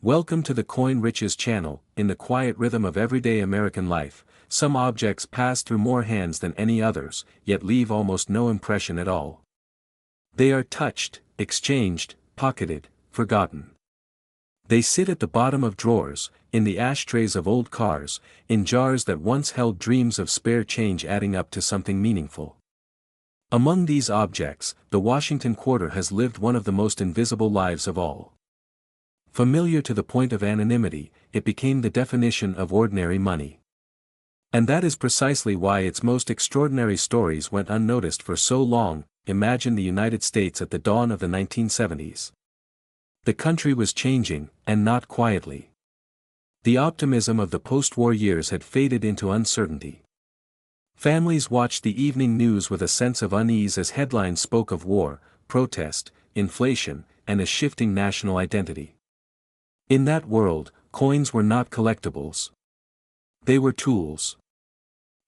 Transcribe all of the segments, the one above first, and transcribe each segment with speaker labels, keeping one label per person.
Speaker 1: Welcome to the Coin Riches channel. In the quiet rhythm of everyday American life, some objects pass through more hands than any others, yet leave almost no impression at all. They are touched, exchanged, pocketed, forgotten. They sit at the bottom of drawers, in the ashtrays of old cars, in jars that once held dreams of spare change adding up to something meaningful. Among these objects, the Washington quarter has lived one of the most invisible lives of all. Familiar to the point of anonymity, it became the definition of ordinary money. And that is precisely why its most extraordinary stories went unnoticed for so long. Imagine the United States at the dawn of the 1970s. The country was changing, and not quietly. The optimism of the post-war years had faded into uncertainty. Families watched the evening news with a sense of unease as headlines spoke of war, protest, inflation, and a shifting national identity. In that world, coins were not collectibles. They were tools.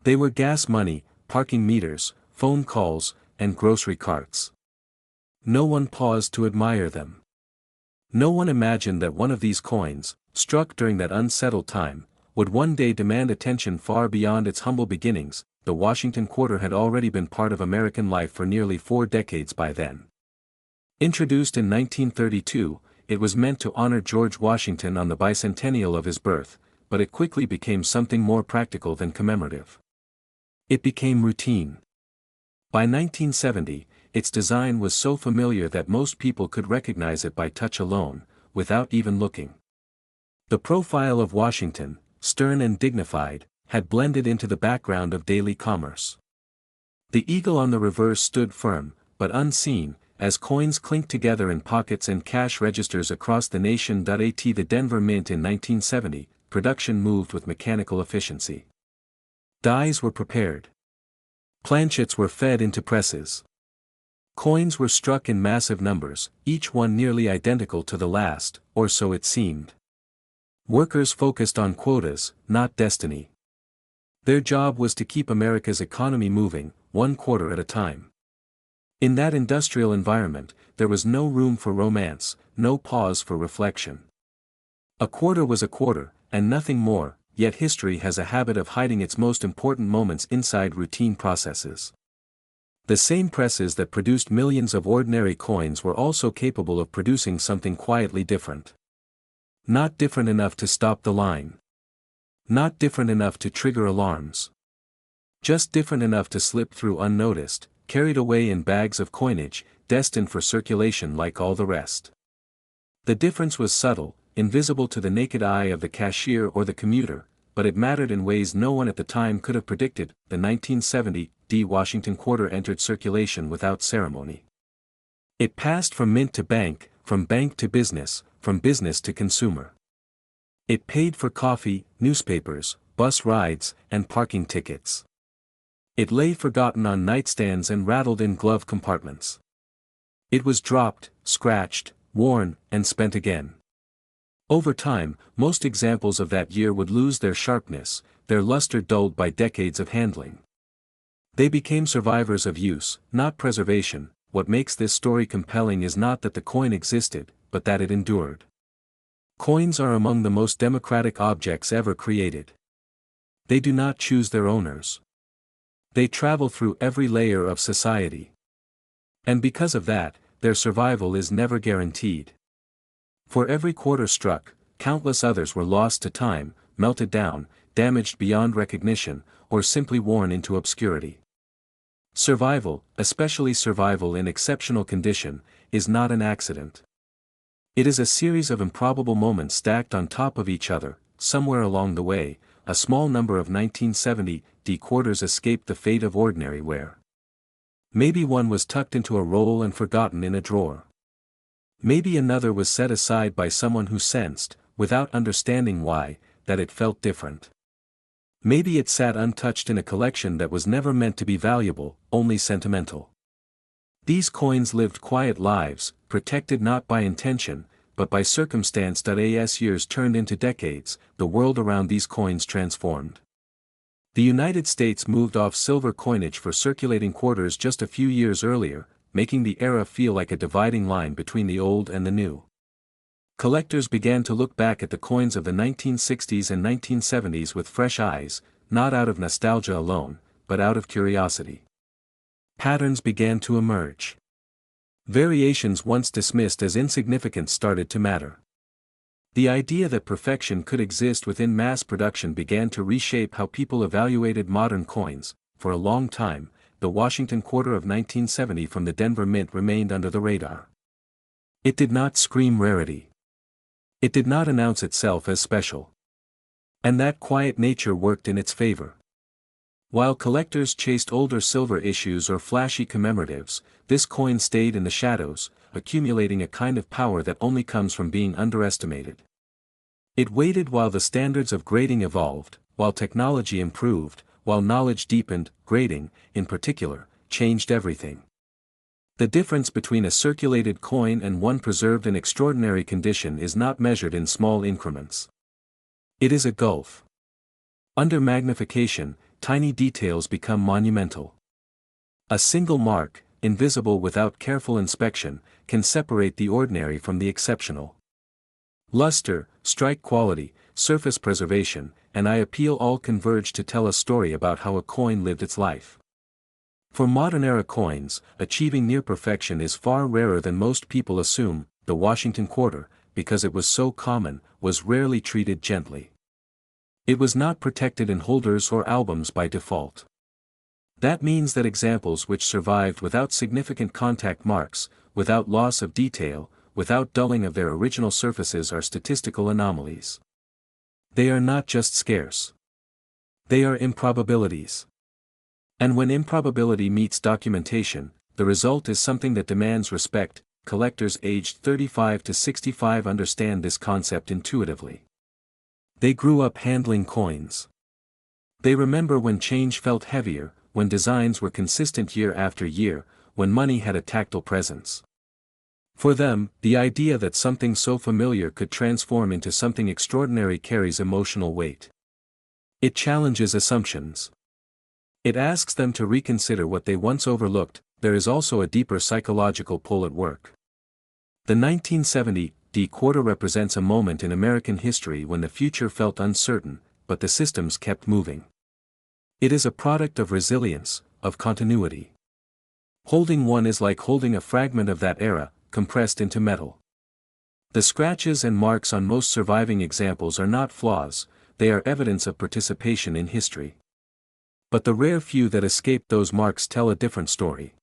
Speaker 1: They were gas money, parking meters, phone calls, and grocery carts. No one paused to admire them. No one imagined that one of these coins, struck during that unsettled time, would one day demand attention far beyond its humble beginnings. The Washington quarter had already been part of American life for nearly 4 decades by then. Introduced in 1932, it was meant to honor George Washington on the bicentennial of his birth, but it quickly became something more practical than commemorative. It became routine. By 1970, its design was so familiar that most people could recognize it by touch alone, without even looking. The profile of Washington, stern and dignified, had blended into the background of daily commerce. The eagle on the reverse stood firm, but unseen, as coins clinked together in pockets and cash registers across the nation. At the Denver Mint in 1970, production moved with mechanical efficiency. Dies were prepared. Planchets were fed into presses. Coins were struck in massive numbers, each one nearly identical to the last, or so it seemed. Workers focused on quotas, not destiny. Their job was to keep America's economy moving, one quarter at a time. In that industrial environment, there was no room for romance, no pause for reflection. A quarter was a quarter, and nothing more, yet history has a habit of hiding its most important moments inside routine processes. The same presses that produced millions of ordinary coins were also capable of producing something quietly different. Not different enough to stop the line. Not different enough to trigger alarms. Just different enough to slip through unnoticed, carried away in bags of coinage, destined for circulation like all the rest. The difference was subtle, invisible to the naked eye of the cashier or the commuter, but it mattered in ways no one at the time could have predicted. The 1970 Washington quarter entered circulation without ceremony. It passed from mint to bank, from bank to business, from business to consumer. It paid for coffee, newspapers, bus rides, and parking tickets. It lay forgotten on nightstands and rattled in glove compartments. It was dropped, scratched, worn, and spent again. Over time, most examples of that year would lose their sharpness, their luster dulled by decades of handling. They became survivors of use, not preservation. What makes this story compelling is not that the coin existed, but that it endured. Coins are among the most democratic objects ever created. They do not choose their owners. They travel through every layer of society. And because of that, their survival is never guaranteed. For every quarter struck, countless others were lost to time, melted down, damaged beyond recognition, or simply worn into obscurity. Survival, especially survival in exceptional condition, is not an accident. It is a series of improbable moments stacked on top of each other. Somewhere along the way, a small number of 1970 quarters escaped the fate of ordinary wear. Maybe one was tucked into a roll and forgotten in a drawer. Maybe another was set aside by someone who sensed, without understanding why, that it felt different. Maybe it sat untouched in a collection that was never meant to be valuable, only sentimental. These coins lived quiet lives, protected not by intention, but by circumstance. As years turned into decades, the world around these coins transformed. The United States moved off silver coinage for circulating quarters just a few years earlier, making the era feel like a dividing line between the old and the new. Collectors began to look back at the coins of the 1960s and 1970s with fresh eyes, not out of nostalgia alone, but out of curiosity. Patterns began to emerge. Variations once dismissed as insignificant started to matter. The idea that perfection could exist within mass production began to reshape how people evaluated modern coins. For a long time, the Washington quarter of 1970 from the Denver Mint remained under the radar. It did not scream rarity. It did not announce itself as special. And that quiet nature worked in its favor. While collectors chased older silver issues or flashy commemoratives, this coin stayed in the shadows, accumulating a kind of power that only comes from being underestimated. It waited while the standards of grading evolved, while technology improved, while knowledge deepened. Grading, in particular, changed everything. The difference between a circulated coin and one preserved in extraordinary condition is not measured in small increments. It is a gulf. Under magnification, tiny details become monumental. A single mark, invisible without careful inspection, can separate the ordinary from the exceptional. Luster, strike quality, surface preservation, and eye appeal all converge to tell a story about how a coin lived its life. For modern-era coins, achieving near perfection is far rarer than most people assume. The Washington quarter, because it was so common, was rarely treated gently. It was not protected in holders or albums by default. That means that examples which survived without significant contact marks, without loss of detail, without dulling of their original surfaces are statistical anomalies. They are not just scarce. They are improbabilities. And when improbability meets documentation, the result is something that demands respect. Collectors aged 35 to 65 understand this concept intuitively. They grew up handling coins. They remember when change felt heavier, when designs were consistent year after year, when money had a tactile presence. For them, the idea that something so familiar could transform into something extraordinary carries emotional weight. It challenges assumptions. It asks them to reconsider what they once overlooked. There is also a deeper psychological pull at work. The 1970 quarter represents a moment in American history when the future felt uncertain, but the systems kept moving. It is a product of resilience, of continuity. Holding one is like holding a fragment of that era, compressed into metal. The scratches and marks on most surviving examples are not flaws, they are evidence of participation in history. But the rare few that escape those marks tell a different story.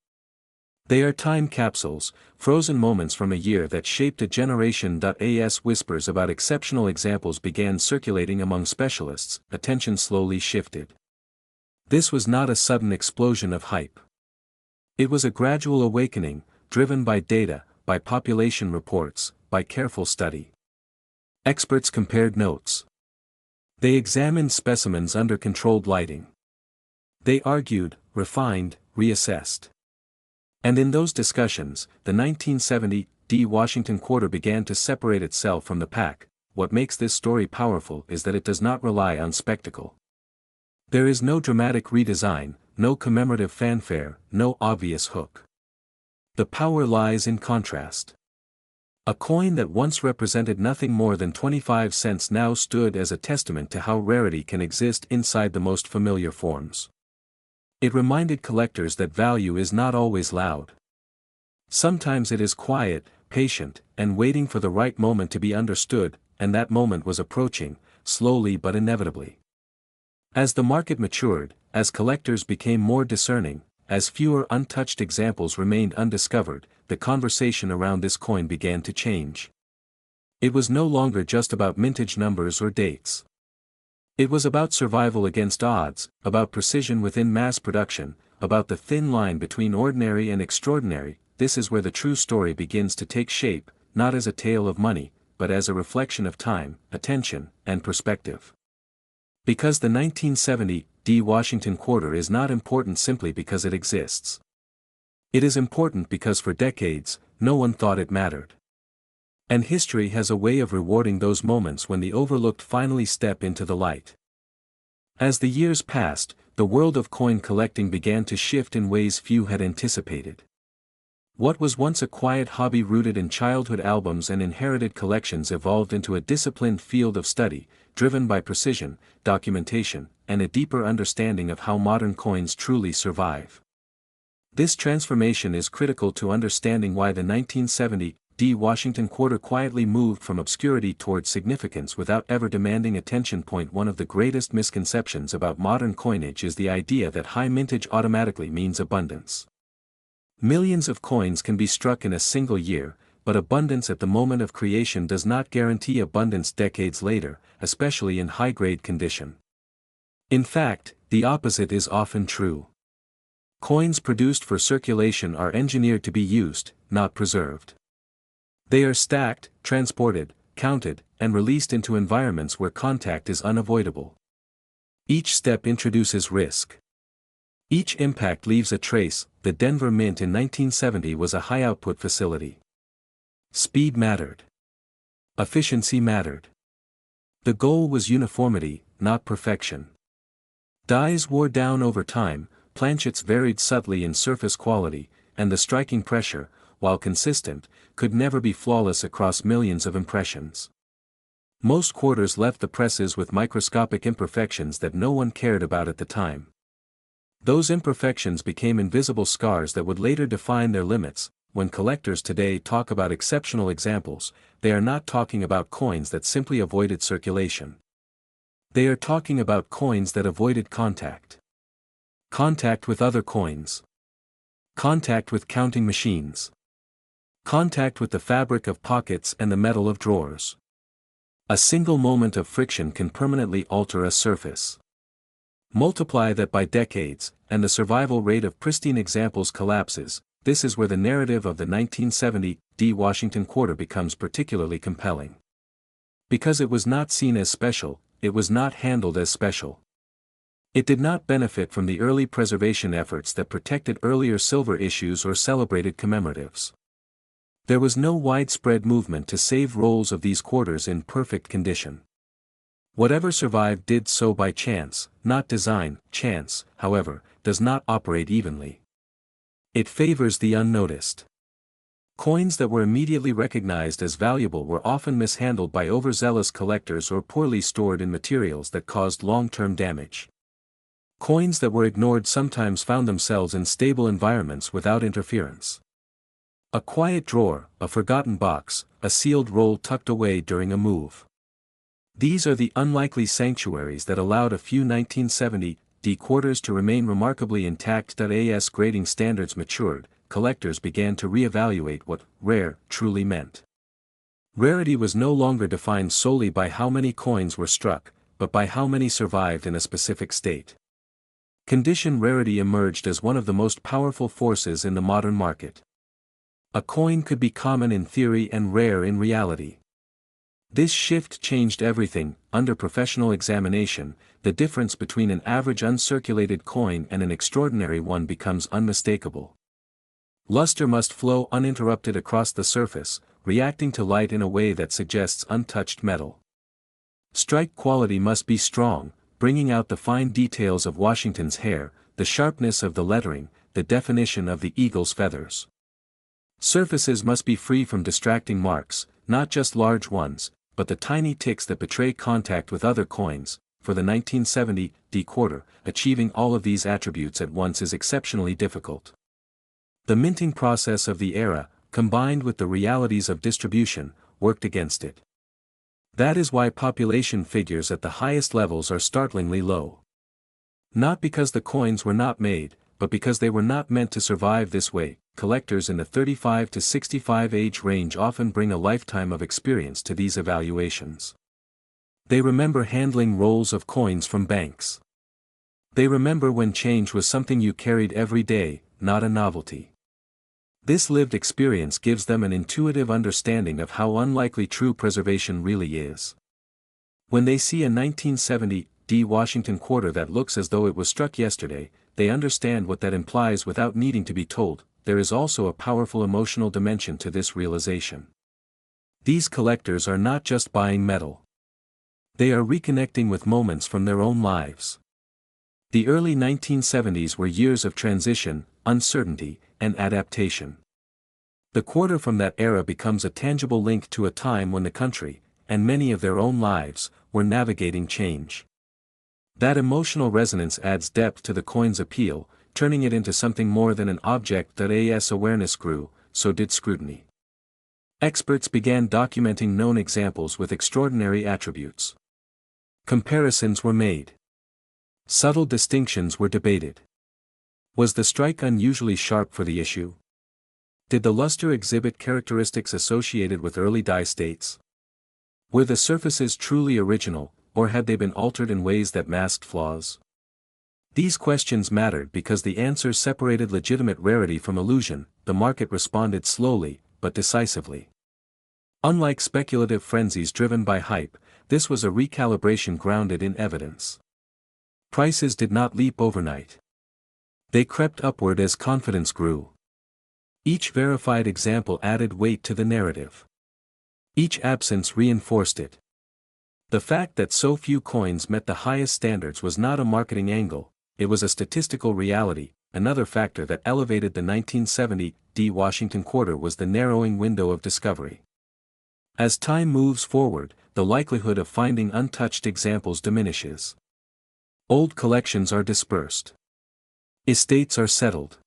Speaker 1: They are time capsules, frozen moments from a year that shaped a generation. As whispers about exceptional examples began circulating among specialists, attention slowly shifted. This was not a sudden explosion of hype. It was a gradual awakening, driven by data, by population reports, by careful study. Experts compared notes. They examined specimens under controlled lighting. They argued, refined, reassessed. And in those discussions, the 1970 Washington quarter began to separate itself from the pack. What makes this story powerful is that it does not rely on spectacle. There is no dramatic redesign, no commemorative fanfare, no obvious hook. The power lies in contrast. A coin that once represented nothing more than 25 cents now stood as a testament to how rarity can exist inside the most familiar forms. It reminded collectors that value is not always loud. Sometimes it is quiet, patient, and waiting for the right moment to be understood, and that moment was approaching, slowly but inevitably. As the market matured, as collectors became more discerning, as fewer untouched examples remained undiscovered, the conversation around this coin began to change. It was no longer just about mintage numbers or dates. It was about survival against odds, about precision within mass production, about the thin line between ordinary and extraordinary. This is where the true story begins to take shape, not as a tale of money, but as a reflection of time, attention, and perspective. Because the 1970 Washington quarter is not important simply because it exists. It is important because for decades, no one thought it mattered. And history has a way of rewarding those moments when the overlooked finally step into the light. As the years passed, the world of coin collecting began to shift in ways few had anticipated. What was once a quiet hobby rooted in childhood albums and inherited collections evolved into a disciplined field of study, driven by precision, documentation, and a deeper understanding of how modern coins truly survive. This transformation is critical to understanding why the 1970 Washington quarter quietly moved from obscurity towards significance without ever demanding attention. One of the greatest misconceptions about modern coinage is the idea that high mintage automatically means abundance. Millions of coins can be struck in a single year, but abundance at the moment of creation does not guarantee abundance decades later, especially in high-grade condition. In fact, the opposite is often true. Coins produced for circulation are engineered to be used, not preserved. They are stacked, transported, counted, and released into environments where contact is unavoidable. Each step introduces risk. Each impact leaves a trace. The Denver Mint in 1970 was a high-output facility. Speed mattered. Efficiency mattered. The goal was uniformity, not perfection. Dies wore down over time, planchets varied subtly in surface quality, and the striking pressure, while consistent, could never be flawless across millions of impressions. Most quarters left the presses with microscopic imperfections that no one cared about at the time. Those imperfections became invisible scars that would later define their limits. When collectors today talk about exceptional examples, they are not talking about coins that simply avoided circulation. They are talking about coins that avoided contact. Contact with other coins. Contact with counting machines. Contact with the fabric of pockets and the metal of drawers. A single moment of friction can permanently alter a surface. Multiply that by decades, and the survival rate of pristine examples collapses. This is where the narrative of the 1970 Washington quarter becomes particularly compelling. Because it was not seen as special, it was not handled as special. It did not benefit from the early preservation efforts that protected earlier silver issues or celebrated commemoratives. There was no widespread movement to save rolls of these quarters in perfect condition. Whatever survived did so by chance, not design. Chance, however, does not operate evenly. It favors the unnoticed. Coins that were immediately recognized as valuable were often mishandled by overzealous collectors or poorly stored in materials that caused long-term damage. Coins that were ignored sometimes found themselves in stable environments without interference. A quiet drawer, a forgotten box, a sealed roll tucked away during a move. These are the unlikely sanctuaries that allowed a few 1970 quarters to remain remarkably intact. As grading standards matured, collectors began to reevaluate what rare truly meant. Rarity was no longer defined solely by how many coins were struck, but by how many survived in a specific state. Condition rarity emerged as one of the most powerful forces in the modern market. A coin could be common in theory and rare in reality. This shift changed everything. Under professional examination, the difference between an average uncirculated coin and an extraordinary one becomes unmistakable. Luster must flow uninterrupted across the surface, reacting to light in a way that suggests untouched metal. Strike quality must be strong, bringing out the fine details of Washington's hair, the sharpness of the lettering, the definition of the eagle's feathers. Surfaces must be free from distracting marks, not just large ones, but the tiny ticks that betray contact with other coins. For the 1970 quarter, achieving all of these attributes at once is exceptionally difficult. The minting process of the era, combined with the realities of distribution, worked against it. That is why population figures at the highest levels are startlingly low. Not because the coins were not made, but because they were not meant to survive this way. Collectors in the 35 to 65 age range often bring a lifetime of experience to these evaluations. They remember handling rolls of coins from banks. They remember when change was something you carried every day, not a novelty. This lived experience gives them an intuitive understanding of how unlikely true preservation really is. When they see a 1970 Washington quarter that looks as though it was struck yesterday, they understand what that implies without needing to be told. There is also a powerful emotional dimension to this realization. These collectors are not just buying metal. They are reconnecting with moments from their own lives. The early 1970s were years of transition, uncertainty, and adaptation. The quarter from that era becomes a tangible link to a time when the country, and many of their own lives, were navigating change. That emotional resonance adds depth to the coin's appeal, turning it into something more than an object. As awareness grew, so did scrutiny. Experts began documenting known examples with extraordinary attributes. Comparisons were made. Subtle distinctions were debated. Was the strike unusually sharp for the issue? Did the luster exhibit characteristics associated with early die states? Were the surfaces truly original, or had they been altered in ways that masked flaws? These questions mattered because the answers separated legitimate rarity from illusion. The market responded slowly, but decisively. Unlike speculative frenzies driven by hype, this was a recalibration grounded in evidence. Prices did not leap overnight. They crept upward as confidence grew. Each verified example added weight to the narrative. Each absence reinforced it. The fact that so few coins met the highest standards was not a marketing angle, it was a statistical reality. Another factor that elevated the 1970 Washington quarter was the narrowing window of discovery. As time moves forward, the likelihood of finding untouched examples diminishes. Old collections are dispersed. Estates are settled.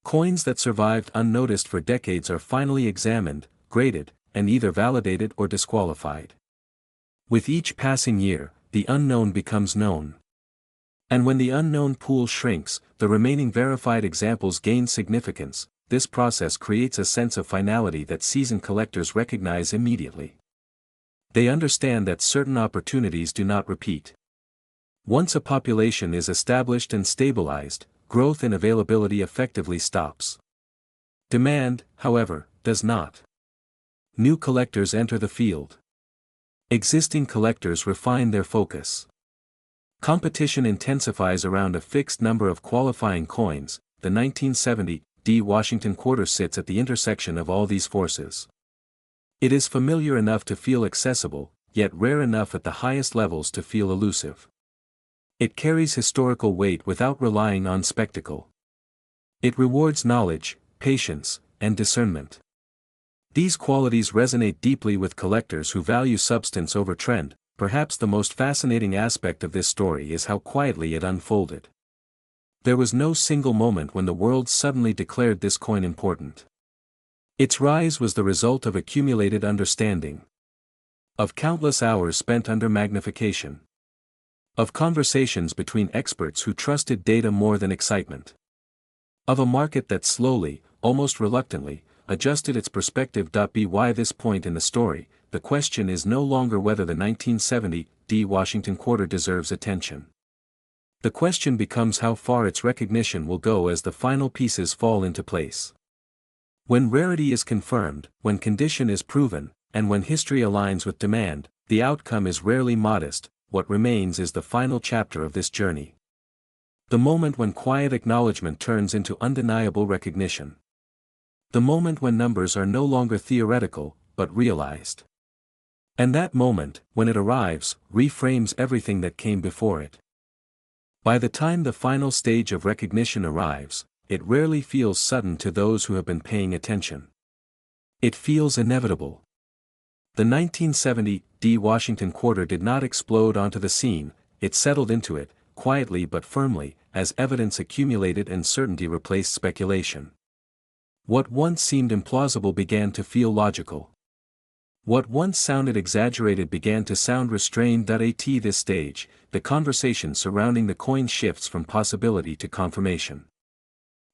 Speaker 1: Coins that survived unnoticed for decades are finally examined, graded, and either validated or disqualified. With each passing year, the unknown becomes known. And when the unknown pool shrinks, the remaining verified examples gain significance. This process creates a sense of finality that seasoned collectors recognize immediately. They understand that certain opportunities do not repeat. Once a population is established and stabilized, growth in availability effectively stops. Demand, however, does not. New collectors enter the field. Existing collectors refine their focus. Competition intensifies around a fixed number of qualifying coins. The 1970 Washington quarter sits at the intersection of all these forces. It is familiar enough to feel accessible, yet rare enough at the highest levels to feel elusive. It carries historical weight without relying on spectacle. It rewards knowledge, patience, and discernment. These qualities resonate deeply with collectors who value substance over trend. Perhaps the most fascinating aspect of this story is how quietly it unfolded. There was no single moment when the world suddenly declared this coin important. Its rise was the result of accumulated understanding. Of countless hours spent under magnification. Of conversations between experts who trusted data more than excitement. Of a market that slowly, almost reluctantly, adjusted its perspective. By this point in the story, the question is no longer whether the 1970 Washington quarter deserves attention. The question becomes how far its recognition will go as the final pieces fall into place. When rarity is confirmed, when condition is proven, and when history aligns with demand, the outcome is rarely modest. What remains is the final chapter of this journey. The moment when quiet acknowledgement turns into undeniable recognition. The moment when numbers are no longer theoretical, but realized. And that moment, when it arrives, reframes everything that came before it. By the time the final stage of recognition arrives, it rarely feels sudden to those who have been paying attention. It feels inevitable. The 1970 Washington quarter did not explode onto the scene, it settled into it, quietly but firmly, as evidence accumulated and certainty replaced speculation. What once seemed implausible began to feel logical. What once sounded exaggerated began to sound restrained. At this stage, the conversation surrounding the coin shifts from possibility to confirmation.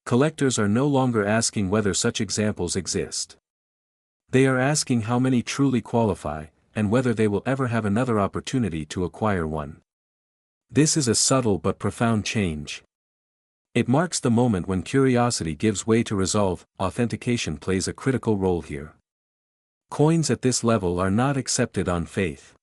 Speaker 1: Collectors are no longer asking whether such examples exist. They are asking how many truly qualify, and whether they will ever have another opportunity to acquire one. This is a subtle but profound change. It marks the moment when curiosity gives way to resolve. Authentication plays a critical role here. Coins at this level are not accepted on faith.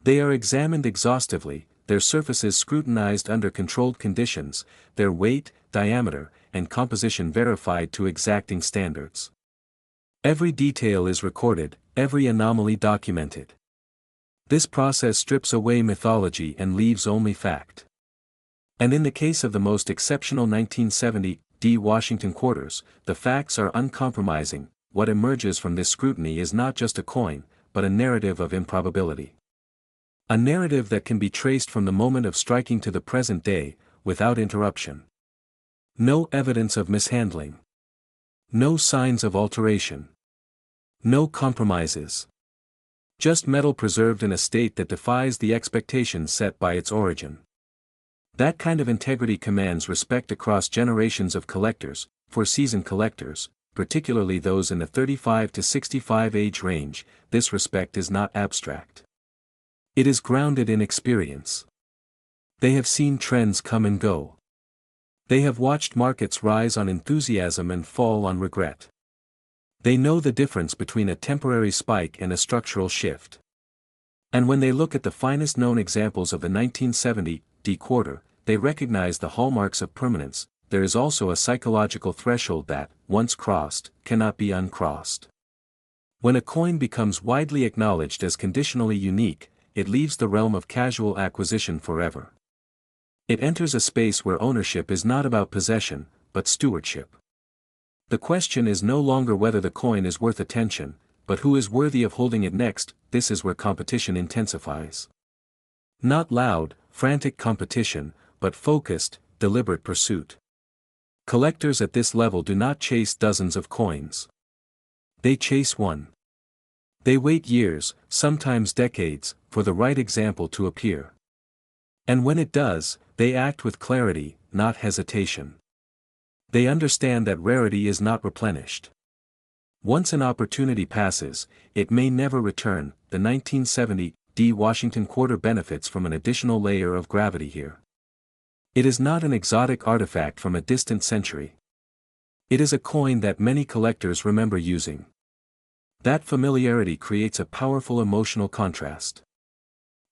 Speaker 1: They are examined exhaustively, their surfaces scrutinized under controlled conditions, their weight, diameter, and composition verified to exacting standards. Every detail is recorded, every anomaly documented. This process strips away mythology and leaves only fact. And in the case of the most exceptional 1970 D. Washington quarters, the facts are uncompromising. What emerges from this scrutiny is not just a coin, but a narrative of improbability. A narrative that can be traced from the moment of striking to the present day, without interruption. No evidence of mishandling. No signs of alteration. No compromises. Just metal preserved in a state that defies the expectations set by its origin. That kind of integrity commands respect across generations of collectors. For seasoned collectors, particularly those in the 35 to 65 age range, this respect is not abstract. It is grounded in experience. They have seen trends come and go. They have watched markets rise on enthusiasm and fall on regret. They know the difference between a temporary spike and a structural shift. And when they look at the finest known examples of the 1970 D quarter, they recognize the hallmarks of permanence. There is also a psychological threshold that, once crossed, cannot be uncrossed. When a coin becomes widely acknowledged as conditionally unique, it leaves the realm of casual acquisition forever. It enters a space where ownership is not about possession, but stewardship. The question is no longer whether the coin is worth attention, but who is worthy of holding it next. This is where competition intensifies. Not loud, frantic competition, but focused, deliberate pursuit. Collectors at this level do not chase dozens of coins. They chase one. They wait years, sometimes decades, for the right example to appear. And when it does, they act with clarity, not hesitation. They understand that rarity is not replenished. Once an opportunity passes, it may never return. The 1970 D. Washington quarter benefits from an additional layer of gravity here. It is not an exotic artifact from a distant century. It is a coin that many collectors remember using. That familiarity creates a powerful emotional contrast.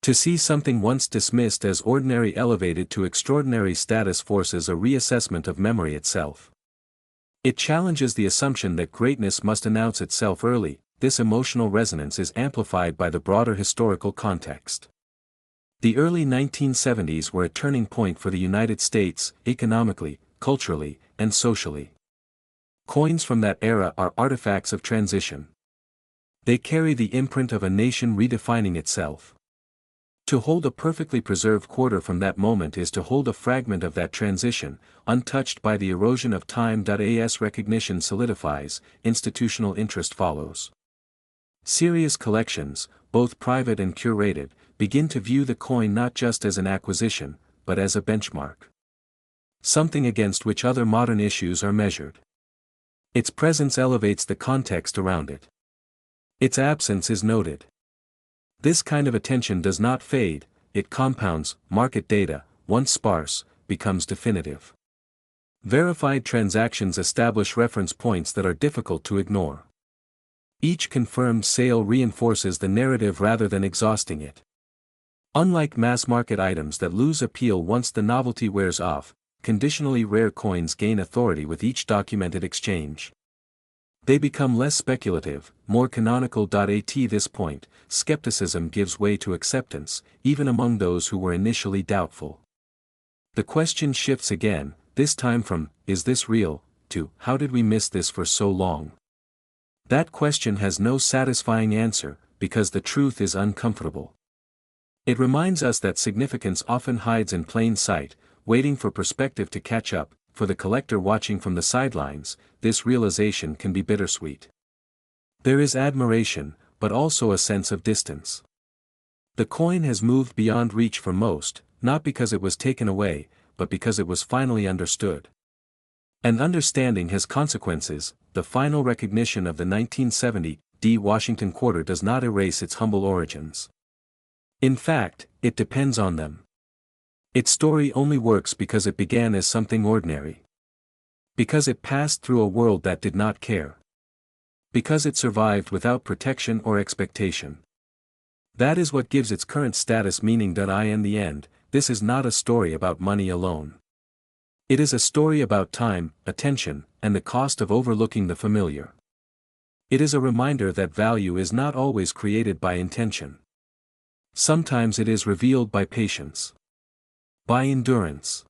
Speaker 1: To see something once dismissed as ordinary elevated to extraordinary status forces a reassessment of memory itself. It challenges the assumption that greatness must announce itself early. This emotional resonance is amplified by the broader historical context. The early 1970s were a turning point for the United States, economically, culturally, and socially. Coins from that era are artifacts of transition. They carry the imprint of a nation redefining itself. To hold a perfectly preserved quarter from that moment is to hold a fragment of that transition, untouched by the erosion of time. As recognition solidifies, institutional interest follows. Serious collections, both private and curated, begin to view the coin not just as an acquisition, but as a benchmark. Something against which other modern issues are measured. Its presence elevates the context around it. Its absence is noted. This kind of attention does not fade, it compounds. Market data, once sparse, becomes definitive. Verified transactions establish reference points that are difficult to ignore. Each confirmed sale reinforces the narrative rather than exhausting it. Unlike mass-market items that lose appeal once the novelty wears off, conditionally rare coins gain authority with each documented exchange. They become less speculative, more canonical. At this point, skepticism gives way to acceptance, even among those who were initially doubtful. The question shifts again, this time from, "Is this real?" to, "How did we miss this for so long?" That question has no satisfying answer, because the truth is uncomfortable. It reminds us that significance often hides in plain sight, waiting for perspective to catch up. For the collector watching from the sidelines, this realization can be bittersweet. There is admiration, but also a sense of distance. The coin has moved beyond reach for most, not because it was taken away, but because it was finally understood. And understanding has consequences. The final recognition of the 1970 D. Washington quarter does not erase its humble origins. In fact, it depends on them. Its story only works because it began as something ordinary. Because it passed through a world that did not care. Because it survived without protection or expectation. That is what gives its current status meaning. In the end, this is not a story about money alone. It is a story about time, attention, and the cost of overlooking the familiar. It is a reminder that value is not always created by intention. Sometimes it is revealed by patience. By endurance.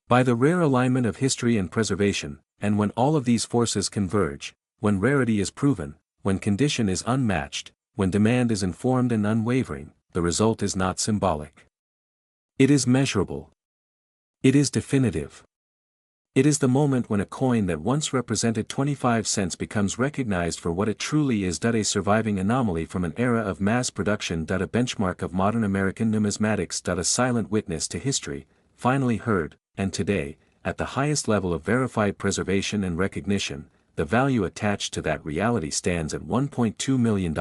Speaker 1: By the rare alignment of history and preservation, and when all of these forces converge, when rarity is proven, when condition is unmatched, when demand is informed and unwavering, the result is not symbolic. It is measurable. It is definitive. It is the moment when a coin that once represented 25 cents becomes recognized for what it truly is. A surviving anomaly from an era of mass production. A benchmark of modern American numismatics. A silent witness to history, finally heard, and today, at the highest level of verified preservation and recognition, the value attached to that reality stands at $1.2 million.